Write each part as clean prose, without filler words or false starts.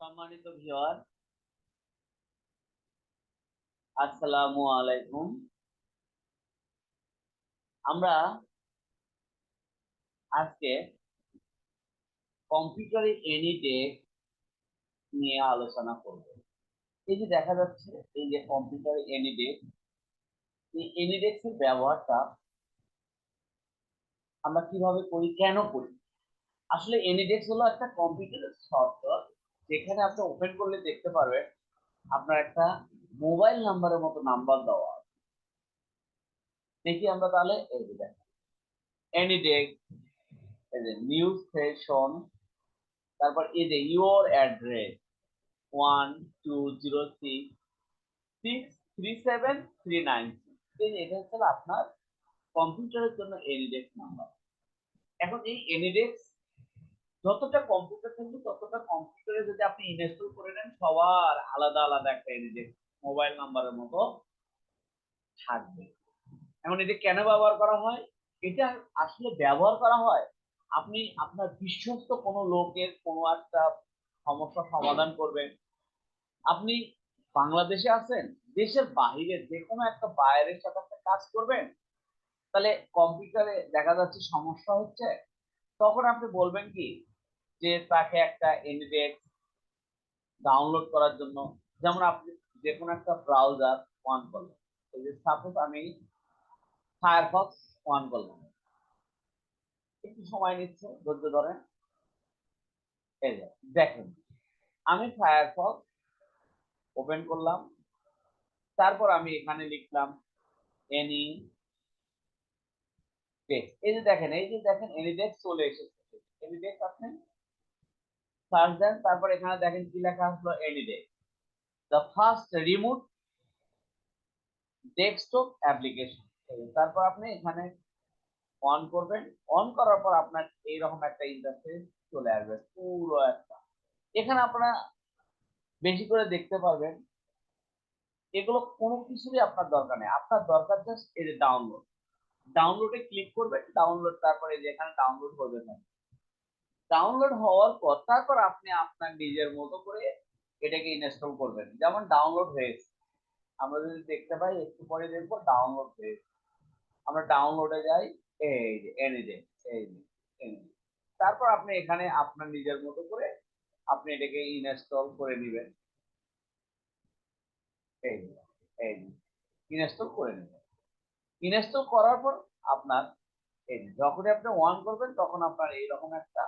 সম্মানিত ভিউয়ার, আসসালামু আলাইকুম। আমরা আজকে কম্পিউটারে এনিটেক নিয়ে আলোচনা করব। এই যে দেখা যাচ্ছে, এই যে কম্পিউটারে এনিটেক, এই এনিটেক্স এর ব্যবহারটা আমরা কিভাবে করি, কেন করি? আসলে এনিটেক্স হলো একটা কম্পিউটারের সফটওয়্যার, যেখানে আপনি ওপেন করলে দেখতে পারবেন আপনার একটা মোবাইল নাম্বারের মতো নাম্বার দেওয়া আছে। দেখি আমরা তাহলে এই যে দেখেন এনিটেক্স, এই যে নিউ সেশন, তারপর এই যে ইউর অ্যাড্রেস 120633739। এই যে এটা হচ্ছে আপনার কম্পিউটারের জন্য এনিডেক্স নাম্বার। এখন এই এনিডেক্স যতটা কম্পিউটার থাকবে ততটা কম্পিউটারে যদি আপনি ইনস্টল করে নেন, সবার আলাদা আলাদা একটা এনিডেক্স মোবাইল নাম্বারের মতো থাকবে। এখন এটা কেন ব্যবহার করা হয়? এটা আসলে ব্যবহার করা হয় আপনি আপনার বিশ্বস্ত কোনো লোকের কোনো একটা সমস্যা সমাধান করবেন। আপনি বাংলাদেশে আছেন, দেশের বাহিরে যে কোনো একটা বাইরের সাথে একটা কাজ করবেন, তাহলে কম্পিউটারে দেখা যাচ্ছে সমস্যা হচ্ছে, তখন আপনি বলবেন কি যে তাকে একটা এনডেক্স ডাউনলোড করার জন্য। যেমন আপনি যে কোনো একটা ব্রাউজার অন করলেন, এই যে সাপোজ আমি ফায়ারফক্স অন করলাম, একটু সময় নিচ্ছে, ধৈর্য ধরেন। এই যে দেখেন, আমি ফায়ারফক্স ওপেন করলাম, তারপর আমি এখানে লিখলাম এনি টেক্সট। এই যে দেখেন, এই যে দেখেন এনিডেক্স চলে এসেছে। এনিডেক্স আপনি সার্চ দেন, তারপর এখানে দেখেন কি লেখা আসলো, AnyDesk the first remote desktop application. তারপর আপনি এখানে অন করবেন, অন করার পর আপনার এইরকম একটা ইন্টারফেস চলে আসবে পুরো একটা। এখানে আপনারা বেশি করে দেখতে পারবেন এগুলো কোনো কিছুরই আপনার দরকার নেই, আপনার দরকার জাস্ট এই যে ডাউনলোড। ডাউনলোডে ক্লিক করবেন, ডাউনলোড, তারপরে যে এখানে ডাউনলোড হবে না, ডাউনলোড হওয়ার পর তারপর আপনি আপনার নিজের মতো করে এটাকে ইনস্টল করবেন। যেমন ডাউনলোড হয়েছে, আমরা যদি দেখতে পাই একটু পরে দেখবো ডাউনলোড হয়েছে। আমরা ডাউনলোডে যাই, এই যে এনিডেক্স, এই যে এনিডেক্স। তারপর আপনি এখানে আপনার নিজের মতো করে আপনি এটাকে ইনস্টল করে নেবেন। এই যে এই যে ইনস্টল করে নেবেন। ইনস্টল করার পর আপনার এই যে যখনই আপনি অন করবেন তখন আপনার এইরকম একটা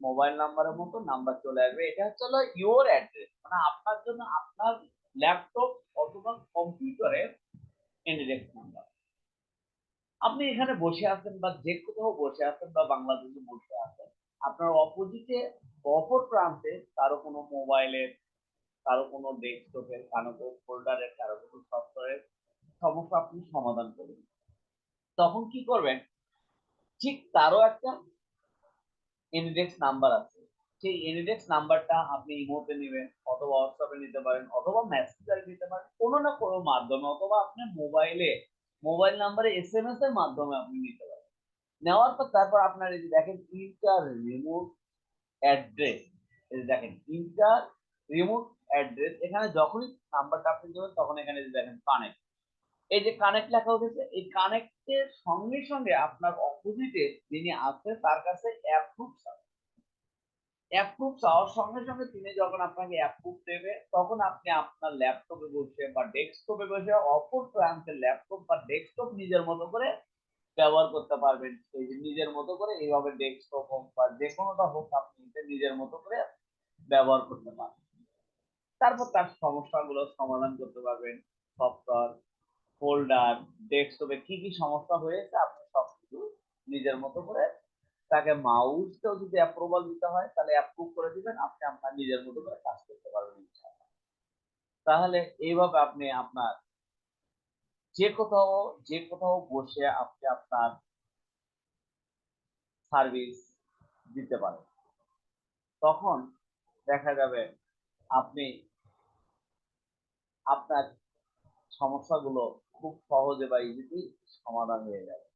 মোবাইল নাম্বারের মতো নাম্বার চলে আসবে। এটা হচ্ছে হলো ইওর অ্যাড্রেস, মানে আপনার জন্য আপনার ল্যাপটপ অথবা কম্পিউটারের ইনডেক্স নাম্বার। আপনি এখানে বসে আছেন বা যে কোথাও বসে আছেন বা বাংলাদেশে বসে আছেন, আপনার অপোজিটে অপর প্রান্তে কারো কোনো মোবাইলের, কারো কোনো ডেস্কটপের, কারো কোনো ফোল্ডারের, কারো কোনো সফটওয়্যারের সমস্যা আপনি সমাধান করবেন। তখন কি করবেন, ঠিক তারও একটা ইনডেক্স নাম্বার আছে। সেই ইনডেক্স নাম্বারটা আপনি ইমোতে নেবেন, অথবা হোয়াটসঅ্যাপে নিতে পারেন, অথবা মেসেঞ্জারে নিতে পারেন, কোনো না কোনো মাধ্যমে, অথবা আপনি মোবাইল নাম্বারে এসএমএস এর মাধ্যমে আপনি নিতে পারেন। নেওয়ার পর তারপর আপনার এই যে দেখেন ইন্টার রিমোট অ্যাড্রেস, এই যে দেখেন ইন্টার রিমোট অ্যাড্রেস, এখানে যখনই নাম্বারটা আপনি দেবেন তখন এখানে যে দেখেন কানেক্ট, এই যে কানেক্ট লেখা উঠেছে, এই কানেক্টের সঙ্গে সঙ্গে আপনার অপোজিটে যিনি আছে তার কাছে অ্যাপ্রুভ অ্যাপ্রুভ চাওয়ার সঙ্গে সঙ্গে তিনি যখন আপনাকে অ্যাপ্রুভ দেবে, তখন আপনি আপনার ল্যাপটপে বসে বা ডেস্কটপে বসে অপর প্রান্তের ল্যাপটপ বা ডেস্কটপ নিজের মতো করে ব্যবহার করতে পারবেন। এই যে নিজের মতো করে এইভাবে ডেস্কটপ হোক বা যে কোনোটা হোক, আপনি এটা নিজের মতো করে ব্যবহার করতে পারবেন। তারপর তার সমস্যাগুলো সমাধান করতে পারবেন। সফটওয়্যার, ফোল্ডার, ডেস্কটপে কি কি সমস্যা হয়েছে আপনি সবকিছু নিজের মতো করে, তাকে মাউসটাও যদি অ্যাপ্রুভাল দিতে হয় তাহলে অ্যাপ্রুভ করে দিবেন, আপনি আপনার নিজের মতো করে কাজ করতে পারবেন ইনশাআল্লাহ। তাহলে এইভাবে আপনি আপনার যে কোথাও যে কোথাও বসে আপনি আপনার সার্ভিস দিতে পারেন। তখন দেখা যাবে আপনি আপনার সমস্যাগুলো খুব সহজে বা ইজিলি সমাধান হয়ে যাবে।